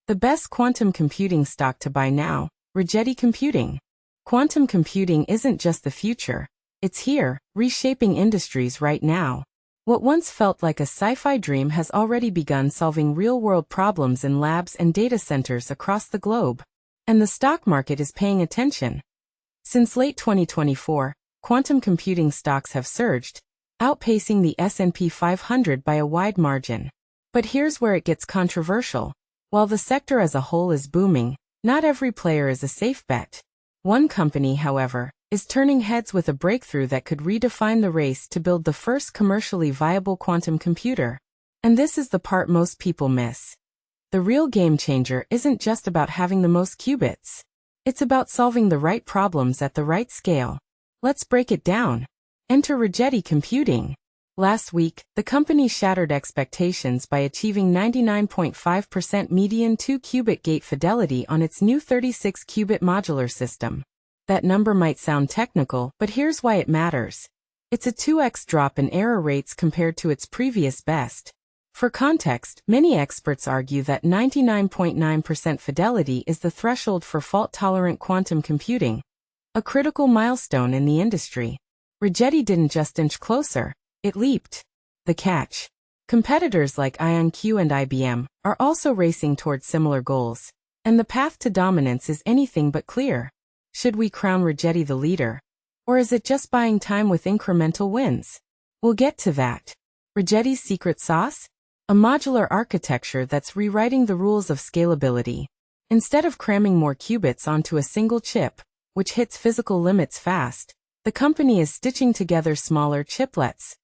The best quantum computing stock to buy now, Rigetti Computing. Quantum computing isn't just the future, it's here, reshaping industries right now. What once felt like a sci-fi dream has already begun solving real-world problems in labs and data centers across the globe. And the stock market is paying attention. Since late 2024, quantum computing stocks have surged, outpacing the S&P 500 by a wide margin. But here's where it gets controversial. While the sector as a whole is booming, not every player is a safe bet. One company, however, is turning heads with a breakthrough that could redefine the race to build the first commercially viable quantum computer. And this is the part most people miss. The real game changer isn't just about having the most qubits. It's about solving the right problems at the right scale. Let's break it down. Enter Rigetti Computing. Last week, the company shattered expectations by achieving 99.5% median 2-qubit gate fidelity on its new 36-qubit modular system. That number might sound technical, but here's why it matters. It's a 2x drop in error rates compared to its previous best. For context, many experts argue that 99.9% fidelity is the threshold for fault-tolerant quantum computing, a critical milestone in the industry. Rigetti didn't just inch closer. It leaped. The catch. Competitors like IonQ and IBM are also racing towards similar goals, and the path to dominance is anything but clear. Should we crown Rigetti the leader? Or is it just buying time with incremental wins? We'll get to that. Rigetti's secret sauce? A modular architecture that's rewriting the rules of scalability. Instead of cramming more qubits onto a single chip, which hits physical limits fast, the company is stitching together smaller chiplets,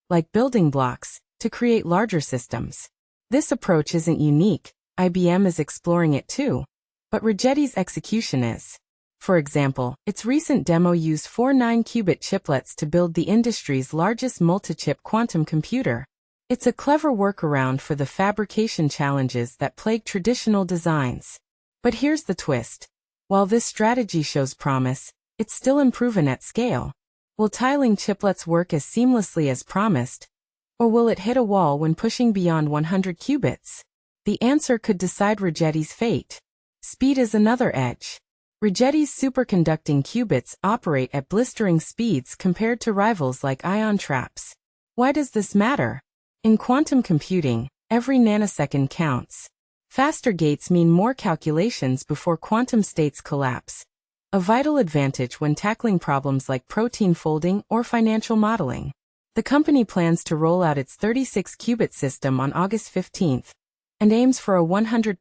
like building blocks, to create larger systems. This approach isn't unique, IBM is exploring it too. But Rigetti's execution is. For example, its recent demo used 4 9-qubit chiplets to build the industry's largest multi-chip quantum computer. It's a clever workaround for the fabrication challenges that plague traditional designs. But here's the twist. While this strategy shows promise, it's still unproven at scale. Will tiling chiplets work as seamlessly as promised? Or will it hit a wall when pushing beyond 100 qubits? The answer could decide Rigetti's fate. Speed is another edge. Rigetti's superconducting qubits operate at blistering speeds compared to rivals like ion traps. Why does this matter? In quantum computing, every nanosecond counts. Faster gates mean more calculations before quantum states collapse. A vital advantage when tackling problems like protein folding or financial modeling. The company plans to roll out its 36-qubit system on August 15th and aims for a 100+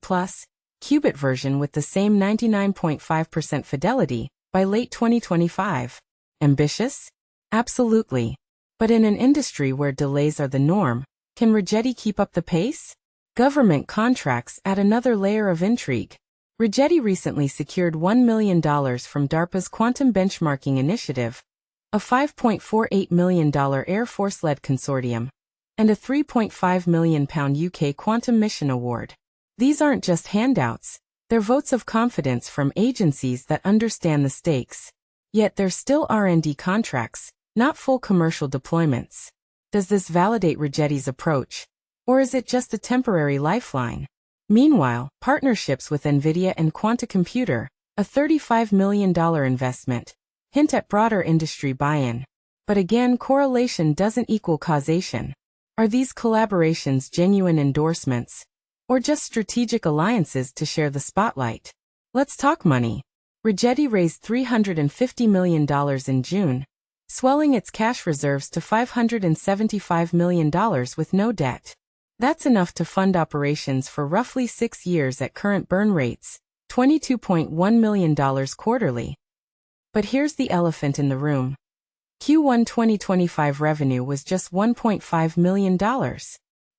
qubit version with the same 99.5% fidelity by late 2025. Ambitious? Absolutely. But in an industry where delays are the norm, can Rigetti keep up the pace? Government contracts add another layer of intrigue. Rigetti recently secured $1 million from DARPA's Quantum Benchmarking Initiative, a $5.48 million Air Force-led consortium, and a £3.5 million UK Quantum Mission Award. These aren't just handouts, they're votes of confidence from agencies that understand the stakes. Yet they're still R&D contracts, not full commercial deployments. Does this validate Rigetti's approach? Or is it just a temporary lifeline? Meanwhile, partnerships with NVIDIA and Quanta Computer, a $35 million investment, hint at broader industry buy-in. But again, correlation doesn't equal causation. Are these collaborations genuine endorsements, or just strategic alliances to share the spotlight? Let's talk money. Rigetti raised $350 million in June, swelling its cash reserves to $575 million with no debt. That's enough to fund operations for roughly 6 years at current burn rates, $22.1 million quarterly. But here's the elephant in the room. Q1 2025 revenue was just $1.5 million.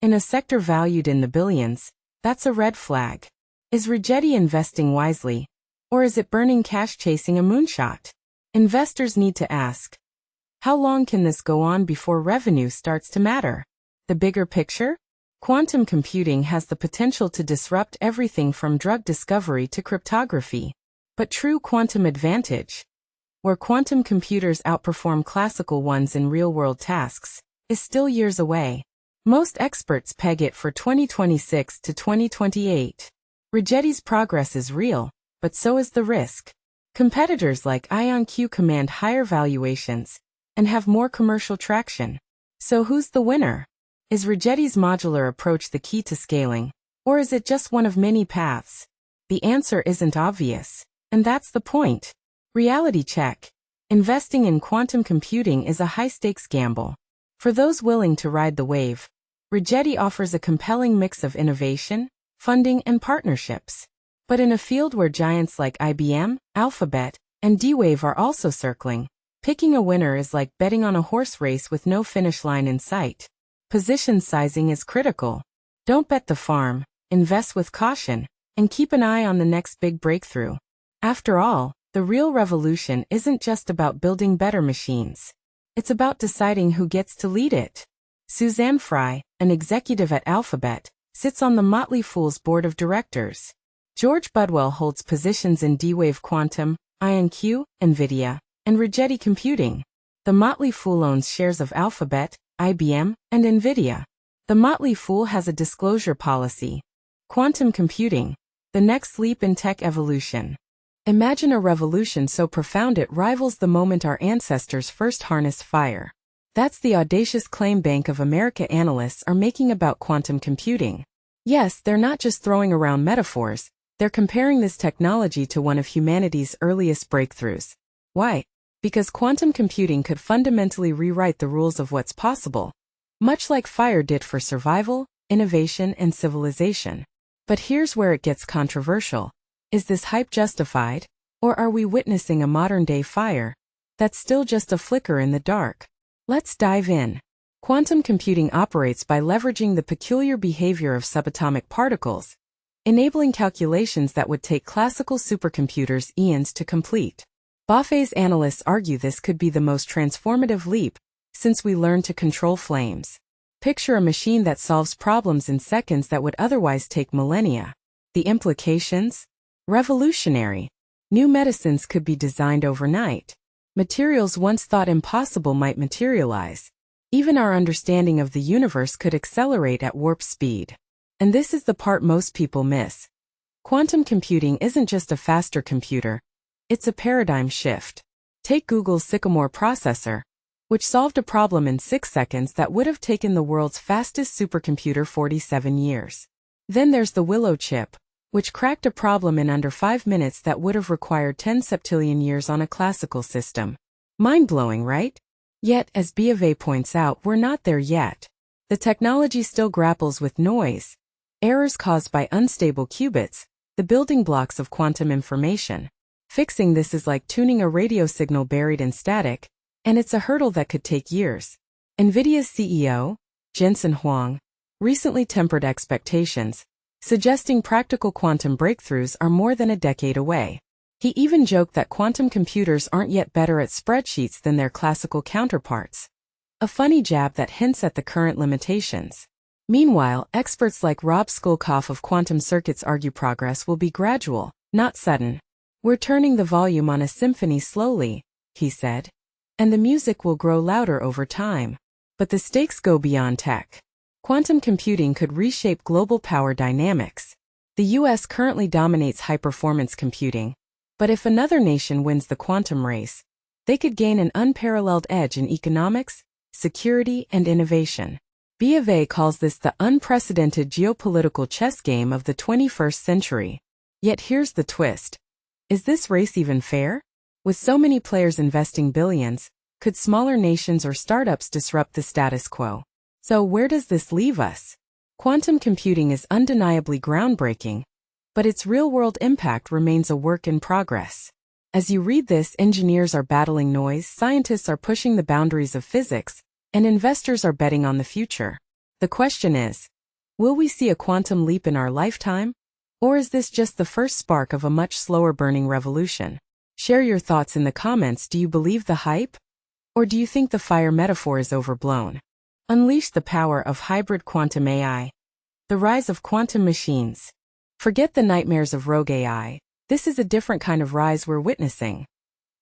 In a sector valued in the billions, that's a red flag. Is Rigetti investing wisely? Or is it burning cash chasing a moonshot? Investors need to ask, how long can this go on before revenue starts to matter? The bigger picture? Quantum computing has the potential to disrupt everything from drug discovery to cryptography. But true quantum advantage, where quantum computers outperform classical ones in real-world tasks, is still years away. Most experts peg it for 2026 to 2028. Rigetti's progress is real, but so is the risk. Competitors like IonQ command higher valuations and have more commercial traction. So who's the winner? Is Rigetti's modular approach the key to scaling, or is it just one of many paths? The answer isn't obvious, and that's the point. Reality check. Investing in quantum computing is a high-stakes gamble. For those willing to ride the wave, Rigetti offers a compelling mix of innovation, funding, and partnerships. But in a field where giants like IBM, Alphabet, and D-Wave are also circling, picking a winner is like betting on a horse race with no finish line in sight. Position sizing is critical. Don't bet the farm, invest with caution, and keep an eye on the next big breakthrough. After all, the real revolution isn't just about building better machines. It's about deciding who gets to lead it. Suzanne Fry, an executive at Alphabet, sits on the Motley Fool's board of directors. George Budwell holds positions in D-Wave Quantum, IonQ, NVIDIA, and Rigetti Computing. The Motley Fool owns shares of Alphabet, IBM, and NVIDIA. The Motley Fool has a disclosure policy. Quantum computing, the next leap in tech evolution. Imagine a revolution so profound it rivals the moment our ancestors first harnessed fire. That's the audacious claim Bank of America analysts are making about quantum computing. Yes, they're not just throwing around metaphors, they're comparing this technology to one of humanity's earliest breakthroughs. Why? Because quantum computing could fundamentally rewrite the rules of what's possible, much like fire did for survival, innovation, and civilization. But here's where it gets controversial. Is this hype justified, or are we witnessing a modern-day fire that's still just a flicker in the dark? Let's dive in. Quantum computing operates by leveraging the peculiar behavior of subatomic particles, enabling calculations that would take classical supercomputers eons to complete. Buffet's analysts argue this could be the most transformative leap since we learned to control flames. Picture a machine that solves problems in seconds that would otherwise take millennia. The implications? Revolutionary. New medicines could be designed overnight. Materials once thought impossible might materialize. Even our understanding of the universe could accelerate at warp speed. And this is the part most people miss. Quantum computing isn't just a faster computer, it's a paradigm shift. Take Google's Sycamore processor, which solved a problem in 6 seconds that would have taken the world's fastest supercomputer 47 years. Then there's the Willow chip, which cracked a problem in under 5 minutes that would have required 10 septillion years on a classical system. Mind-blowing, right? Yet, as B of A points out, we're not there yet. The technology still grapples with noise, errors caused by unstable qubits, the building blocks of quantum information. Fixing this is like tuning a radio signal buried in static, and it's a hurdle that could take years. NVIDIA's CEO, Jensen Huang, recently tempered expectations, suggesting practical quantum breakthroughs are more than a decade away. He even joked that quantum computers aren't yet better at spreadsheets than their classical counterparts. A funny jab that hints at the current limitations. Meanwhile, experts like Rob Skolkoff of Quantum Circuits argue progress will be gradual, not sudden. We're turning the volume on a symphony slowly, he said. And the music will grow louder over time. But the stakes go beyond tech. Quantum computing could reshape global power dynamics. The US currently dominates high-performance computing, but if another nation wins the quantum race, they could gain an unparalleled edge in economics, security, and innovation. B of A calls this the unprecedented geopolitical chess game of the 21st century. Yet here's the twist. Is this race even fair? With so many players investing billions, could smaller nations or startups disrupt the status quo? So where does this leave us? Quantum computing is undeniably groundbreaking, but its real-world impact remains a work in progress. As you read this, engineers are battling noise, scientists are pushing the boundaries of physics, and investors are betting on the future. The question is, will we see a quantum leap in our lifetime? Or is this just the first spark of a much slower-burning revolution? Share your thoughts in the comments. Do you believe the hype? Or do you think the fire metaphor is overblown? Unleash the power of hybrid quantum AI. The rise of quantum machines. Forget the nightmares of rogue AI. This is a different kind of rise we're witnessing.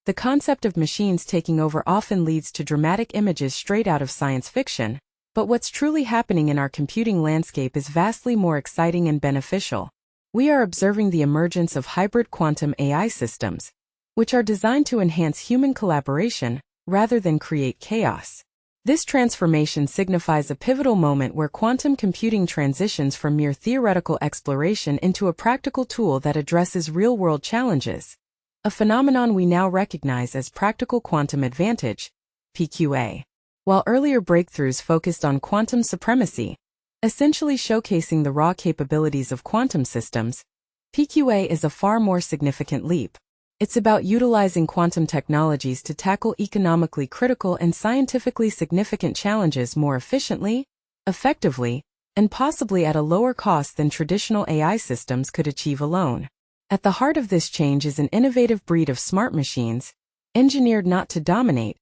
The concept of machines taking over often leads to dramatic images straight out of science fiction, but what's truly happening in our computing landscape is vastly more exciting and beneficial. We are observing the emergence of hybrid quantum AI systems, which are designed to enhance human collaboration rather than create chaos. This transformation signifies a pivotal moment where quantum computing transitions from mere theoretical exploration into a practical tool that addresses real-world challenges, a phenomenon we now recognize as practical quantum advantage, PQA. While earlier breakthroughs focused on quantum supremacy, essentially showcasing the raw capabilities of quantum systems, PQA is a far more significant leap. It's about utilizing quantum technologies to tackle economically critical and scientifically significant challenges more efficiently, effectively, and possibly at a lower cost than traditional AI systems could achieve alone. At the heart of this change is an innovative breed of smart machines, engineered not to dominate,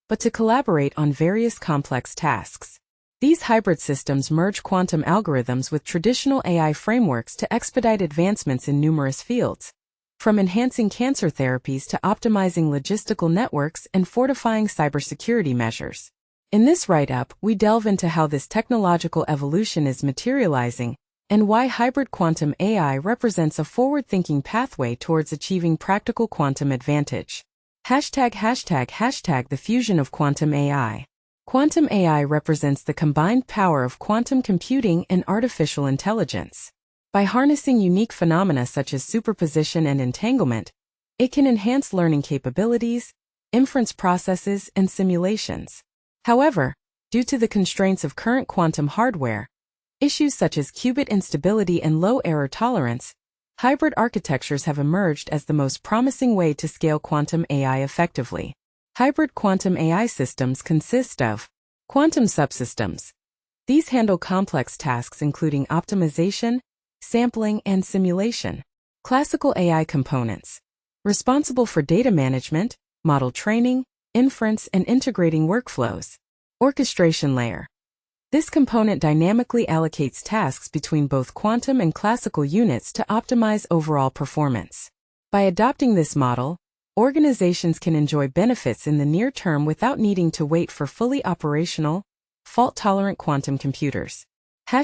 but to collaborate on various complex tasks. These hybrid systems merge quantum algorithms with traditional AI frameworks to expedite advancements in numerous fields, from enhancing cancer therapies to optimizing logistical networks and fortifying cybersecurity measures. In this write-up, we delve into how this technological evolution is materializing and why hybrid quantum AI represents a forward-thinking pathway towards achieving practical quantum advantage. ### The fusion of quantum AI. Quantum AI represents the combined power of quantum computing and artificial intelligence. By harnessing unique phenomena such as superposition and entanglement, it can enhance learning capabilities, inference processes, and simulations. However, due to the constraints of current quantum hardware, issues such as qubit instability and low error tolerance, hybrid architectures have emerged as the most promising way to scale quantum AI effectively. Hybrid quantum AI systems consist of quantum subsystems. These handle complex tasks including optimization, sampling, and simulation. Classical AI components, responsible for data management, model training, inference, and integrating workflows. Orchestration layer. This component dynamically allocates tasks between both quantum and classical units to optimize overall performance. By adopting this model, organizations can enjoy benefits in the near term without needing to wait for fully operational, fault-tolerant quantum computers. ###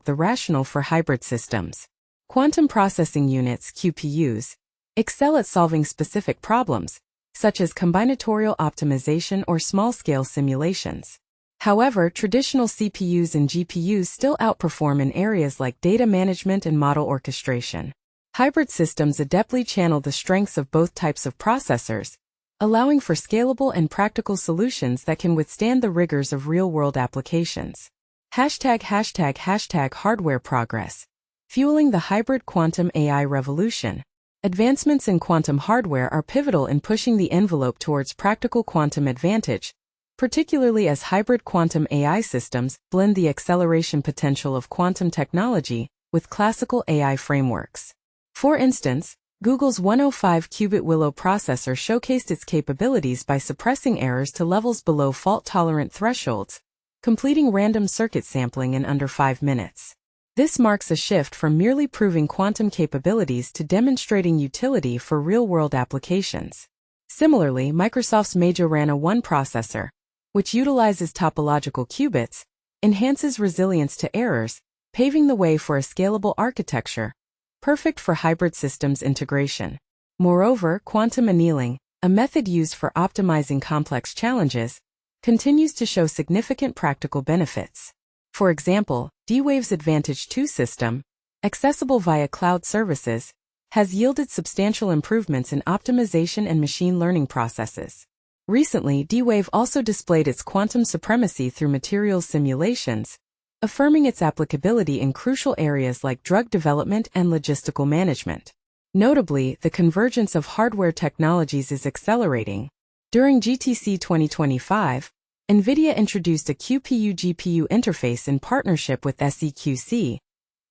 The rationale for hybrid systems. Quantum processing units, QPUs, excel at solving specific problems, such as combinatorial optimization or small-scale simulations. However, traditional CPUs and GPUs still outperform in areas like data management and model orchestration. Hybrid systems adeptly channel the strengths of both types of processors, allowing for scalable and practical solutions that can withstand the rigors of real-world applications. ### Hardware progress. Fueling the hybrid quantum AI revolution. Advancements in quantum hardware are pivotal in pushing the envelope towards practical quantum advantage, particularly as hybrid quantum AI systems blend the acceleration potential of quantum technology with classical AI frameworks. For instance, Google's 105-qubit Willow processor showcased its capabilities by suppressing errors to levels below fault-tolerant thresholds, completing random circuit sampling in under 5 minutes. This marks a shift from merely proving quantum capabilities to demonstrating utility for real-world applications. Similarly, Microsoft's Majorana 1 processor, which utilizes topological qubits, enhances resilience to errors, paving the way for a scalable architecture, perfect for hybrid systems integration. Moreover, quantum annealing, a method used for optimizing complex challenges, continues to show significant practical benefits. For example, D-Wave's Advantage 2 system, accessible via cloud services, has yielded substantial improvements in optimization and machine learning processes. Recently, D-Wave also displayed its quantum supremacy through materials simulations, affirming its applicability in crucial areas like drug development and logistical management. Notably, the convergence of hardware technologies is accelerating. During GTC 2025, NVIDIA introduced a QPU-GPU interface in partnership with SEQC,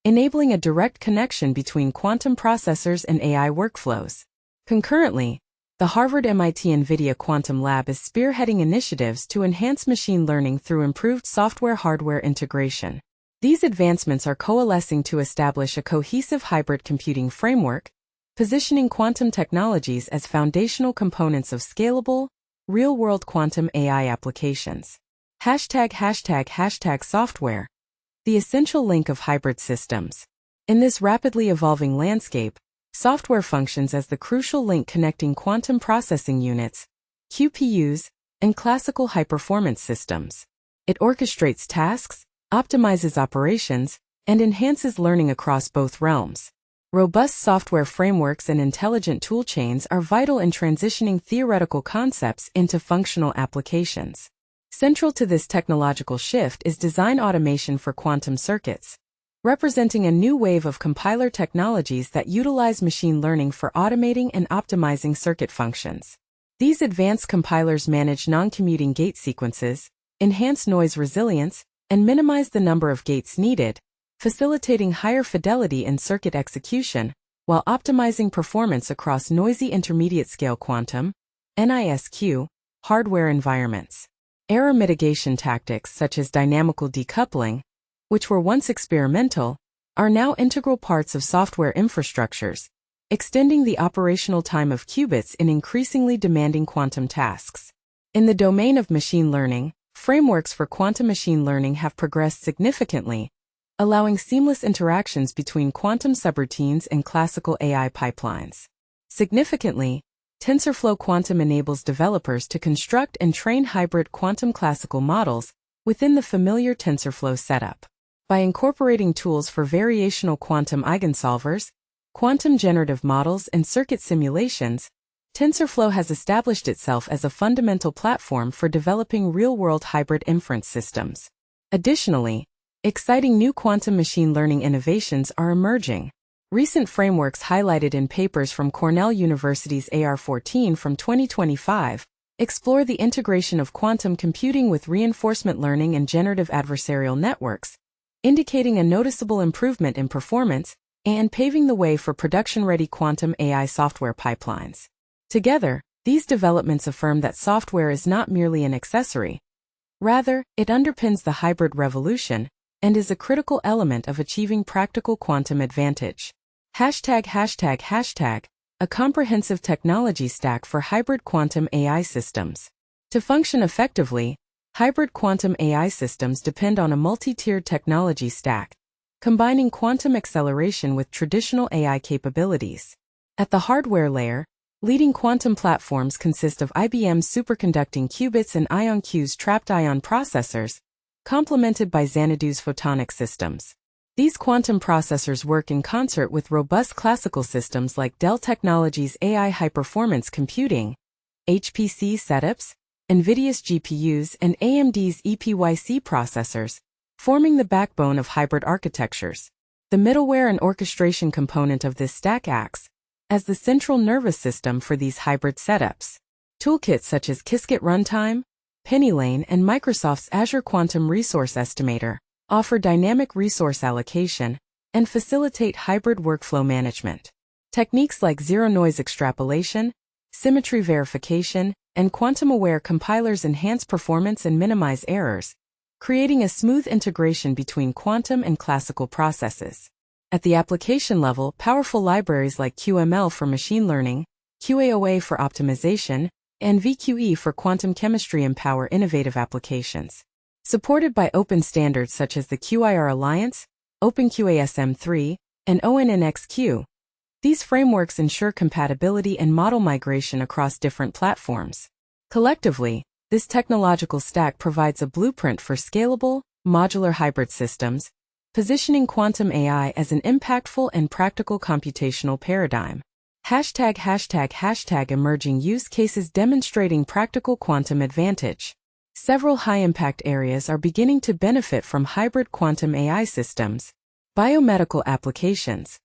enabling a direct connection between quantum processors and AI workflows. Concurrently, the Harvard-MIT NVIDIA Quantum Lab is spearheading initiatives to enhance machine learning through improved software-hardware integration. These advancements are coalescing to establish a cohesive hybrid computing framework, positioning quantum technologies as foundational components of scalable, real-world quantum AI applications. ### Software. The essential link of hybrid systems. In this rapidly evolving landscape, software functions as the crucial link connecting quantum processing units, QPUs, and classical high-performance systems. It orchestrates tasks, optimizes operations, and enhances learning across both realms. Robust software frameworks and intelligent toolchains are vital in transitioning theoretical concepts into functional applications. Central to this technological shift is design automation for quantum circuits, representing a new wave of compiler technologies that utilize machine learning for automating and optimizing circuit functions. These advanced compilers manage non-commuting gate sequences, enhance noise resilience, and minimize the number of gates needed, facilitating higher fidelity in circuit execution, while optimizing performance across noisy intermediate-scale quantum (NISQ) hardware environments. Error mitigation tactics such as dynamical decoupling, which were once experimental, are now integral parts of software infrastructures, extending the operational time of qubits in increasingly demanding quantum tasks. In the domain of machine learning, frameworks for quantum machine learning have progressed significantly, allowing seamless interactions between quantum subroutines and classical AI pipelines. Significantly, TensorFlow Quantum enables developers to construct and train hybrid quantum classical models within the familiar TensorFlow setup. By incorporating tools for variational quantum eigensolvers, quantum generative models, and circuit simulations, TensorFlow has established itself as a fundamental platform for developing real-world hybrid inference systems. Additionally, exciting new quantum machine learning innovations are emerging. Recent frameworks highlighted in papers from Cornell University's AR14 from 2025 explore the integration of quantum computing with reinforcement learning and generative adversarial networks, indicating a noticeable improvement in performance and paving the way for production-ready quantum AI software pipelines. Together, these developments affirm that software is not merely an accessory. Rather, it underpins the hybrid revolution and is a critical element of achieving practical quantum advantage. ###, a comprehensive technology stack for hybrid quantum AI systems. To function effectively, hybrid quantum AI systems depend on a multi-tiered technology stack, combining quantum acceleration with traditional AI capabilities. At the hardware layer, leading quantum platforms consist of IBM's superconducting qubits and IonQ's trapped ion processors, complemented by Xanadu's photonic systems. These quantum processors work in concert with robust classical systems like Dell Technologies' AI high-performance computing, HPC setups, NVIDIA's GPUs, and AMD's EPYC processors, forming the backbone of hybrid architectures. The middleware and orchestration component of this stack acts as the central nervous system for these hybrid setups. Toolkits such as Qiskit Runtime, PennyLane, and Microsoft's Azure Quantum Resource Estimator offer dynamic resource allocation and facilitate hybrid workflow management. Techniques like zero-noise extrapolation, symmetry verification, and quantum-aware compilers enhance performance and minimize errors, creating a smooth integration between quantum and classical processes. At the application level, powerful libraries like QML for machine learning, QAOA for optimization, and VQE for quantum chemistry empower innovative applications. Supported by open standards such as the QIR Alliance, OpenQASM3, and ONNXQ, these frameworks ensure compatibility and model migration across different platforms. Collectively, this technological stack provides a blueprint for scalable, modular hybrid systems, positioning quantum AI as an impactful and practical computational paradigm. ### emerging use cases demonstrating practical quantum advantage. Several high-impact areas are beginning to benefit from hybrid quantum AI systems. Biomedical applications.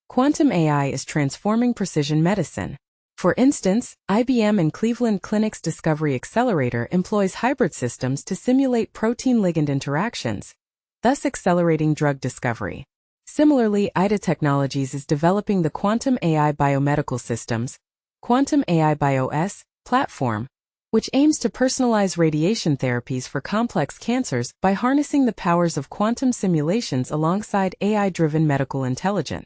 Quantum AI is transforming precision medicine. For instance, IBM and Cleveland Clinic's Discovery Accelerator employs hybrid systems to simulate protein-ligand interactions, thus accelerating drug discovery. Similarly, IDA Technologies is developing the Quantum AI Biomedical Systems, Quantum AI BioS, platform, which aims to personalize radiation therapies for complex cancers by harnessing the powers of quantum simulations alongside AI-driven medical intelligence.